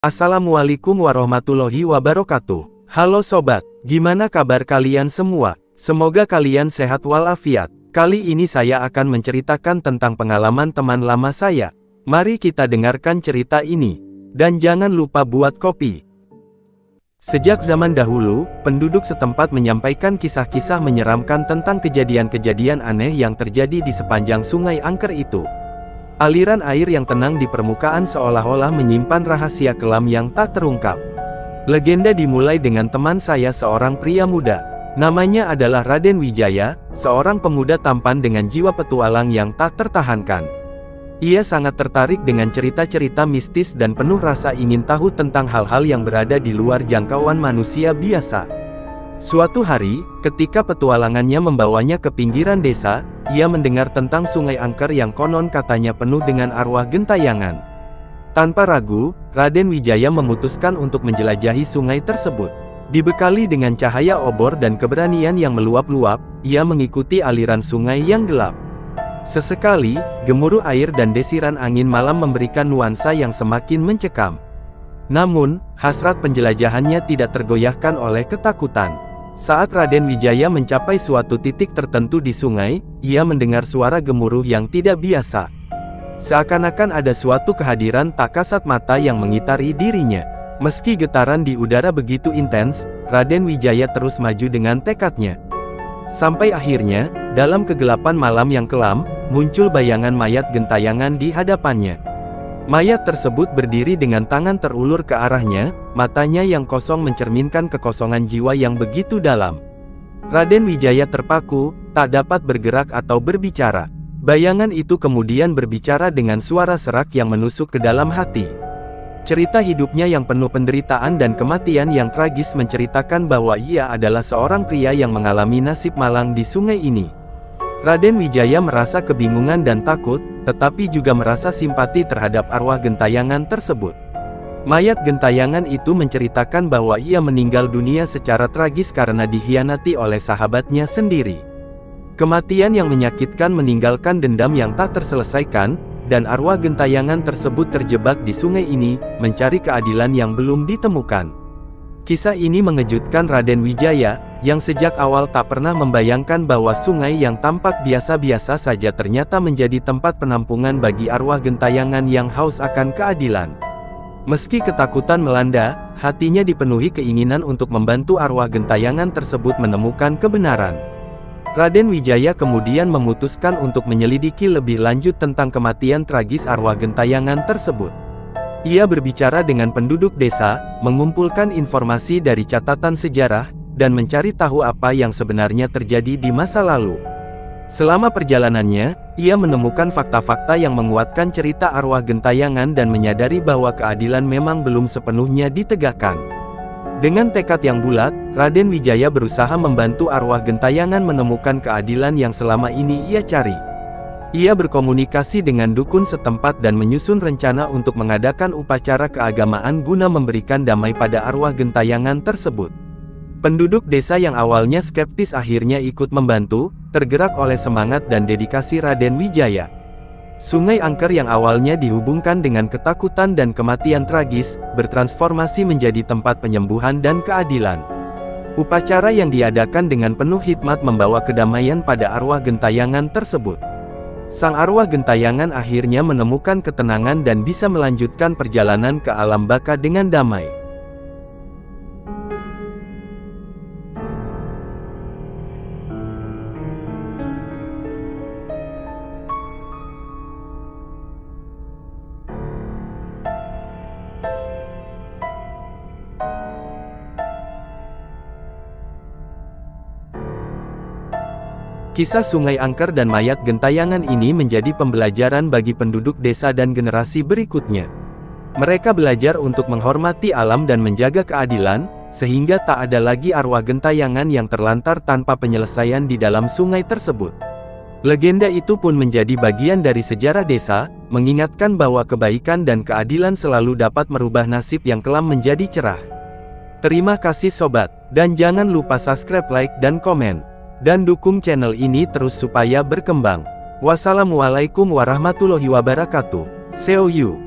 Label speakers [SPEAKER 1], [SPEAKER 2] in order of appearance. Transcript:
[SPEAKER 1] Assalamualaikum warahmatullahi wabarakatuh. Halo sobat, gimana kabar kalian semua? Semoga kalian sehat walafiat. Kali ini saya akan menceritakan tentang pengalaman teman lama saya. Mari kita dengarkan cerita ini. Dan jangan lupa buat kopi. Sejak zaman dahulu, penduduk setempat menyampaikan kisah-kisah menyeramkan tentang kejadian-kejadian aneh yang terjadi di sepanjang Sungai Angker itu. Aliran air yang tenang di permukaan seolah-olah menyimpan rahasia kelam yang tak terungkap. Legenda dimulai dengan teman saya seorang pria muda. Namanya adalah Raden Wijaya, seorang pemuda tampan dengan jiwa petualang yang tak tertahankan. Ia sangat tertarik dengan cerita-cerita mistis dan penuh rasa ingin tahu tentang hal-hal yang berada di luar jangkauan manusia biasa. Suatu hari, ketika petualangannya membawanya ke pinggiran desa, ia mendengar tentang Sungai Angker yang konon katanya penuh dengan arwah gentayangan. Tanpa ragu, Raden Wijaya memutuskan untuk menjelajahi sungai tersebut. Dibekali dengan cahaya obor dan keberanian yang meluap-luap, ia mengikuti aliran sungai yang gelap. Sesekali, gemuruh air dan desiran angin malam memberikan nuansa yang semakin mencekam. Namun, hasrat penjelajahannya tidak tergoyahkan oleh ketakutan. Saat Raden Wijaya mencapai suatu titik tertentu di sungai, ia mendengar suara gemuruh yang tidak biasa. Seakan-akan ada suatu kehadiran tak kasat mata yang mengitari dirinya. Meski getaran di udara begitu intens, Raden Wijaya terus maju dengan tekadnya. Sampai akhirnya, dalam kegelapan malam yang kelam, muncul bayangan mayat gentayangan di hadapannya. Mayat tersebut berdiri dengan tangan terulur ke arahnya, matanya yang kosong mencerminkan kekosongan jiwa yang begitu dalam. Raden Wijaya terpaku, tak dapat bergerak atau berbicara. Bayangan itu kemudian berbicara dengan suara serak yang menusuk ke dalam hati. Cerita hidupnya yang penuh penderitaan dan kematian yang tragis menceritakan bahwa ia adalah seorang pria yang mengalami nasib malang di sungai ini. Raden Wijaya merasa kebingungan dan takut, tetapi juga merasa simpati terhadap arwah gentayangan tersebut. Mayat gentayangan itu menceritakan bahwa ia meninggal dunia secara tragis karena dikhianati oleh sahabatnya sendiri. Kematian yang menyakitkan meninggalkan dendam yang tak terselesaikan, dan arwah gentayangan tersebut terjebak di sungai ini, mencari keadilan yang belum ditemukan. Kisah ini mengejutkan Raden Wijaya, yang sejak awal tak pernah membayangkan bahwa sungai yang tampak biasa-biasa saja ternyata menjadi tempat penampungan bagi arwah gentayangan yang haus akan keadilan. Meski ketakutan melanda, hatinya dipenuhi keinginan untuk membantu arwah gentayangan tersebut menemukan kebenaran. Raden Wijaya kemudian memutuskan untuk menyelidiki lebih lanjut tentang kematian tragis arwah gentayangan tersebut. Ia berbicara dengan penduduk desa, mengumpulkan informasi dari catatan sejarah, dan mencari tahu apa yang sebenarnya terjadi di masa lalu. Selama perjalanannya, ia menemukan fakta-fakta yang menguatkan cerita arwah gentayangan dan menyadari bahwa keadilan memang belum sepenuhnya ditegakkan. Dengan tekad yang bulat, Raden Wijaya berusaha membantu arwah gentayangan menemukan keadilan yang selama ini ia cari. Ia berkomunikasi dengan dukun setempat dan menyusun rencana untuk mengadakan upacara keagamaan guna memberikan damai pada arwah gentayangan tersebut. Penduduk desa yang awalnya skeptis akhirnya ikut membantu, tergerak oleh semangat dan dedikasi Raden Wijaya. Sungai Angker yang awalnya dihubungkan dengan ketakutan dan kematian tragis, bertransformasi menjadi tempat penyembuhan dan keadilan. Upacara yang diadakan dengan penuh hikmat membawa kedamaian pada arwah gentayangan tersebut. Sang arwah gentayangan akhirnya menemukan ketenangan dan bisa melanjutkan perjalanan ke alam baka dengan damai. Kisah Sungai Angker dan mayat gentayangan ini menjadi pembelajaran bagi penduduk desa dan generasi berikutnya. Mereka belajar untuk menghormati alam dan menjaga keadilan, sehingga tak ada lagi arwah gentayangan yang terlantar tanpa penyelesaian di dalam sungai tersebut. Legenda itu pun menjadi bagian dari sejarah desa, mengingatkan bahwa kebaikan dan keadilan selalu dapat merubah nasib yang kelam menjadi cerah. Terima kasih sobat, dan jangan lupa subscribe, like, dan komen. Dan dukung channel ini terus supaya berkembang. Wassalamualaikum warahmatullahi wabarakatuh. See you.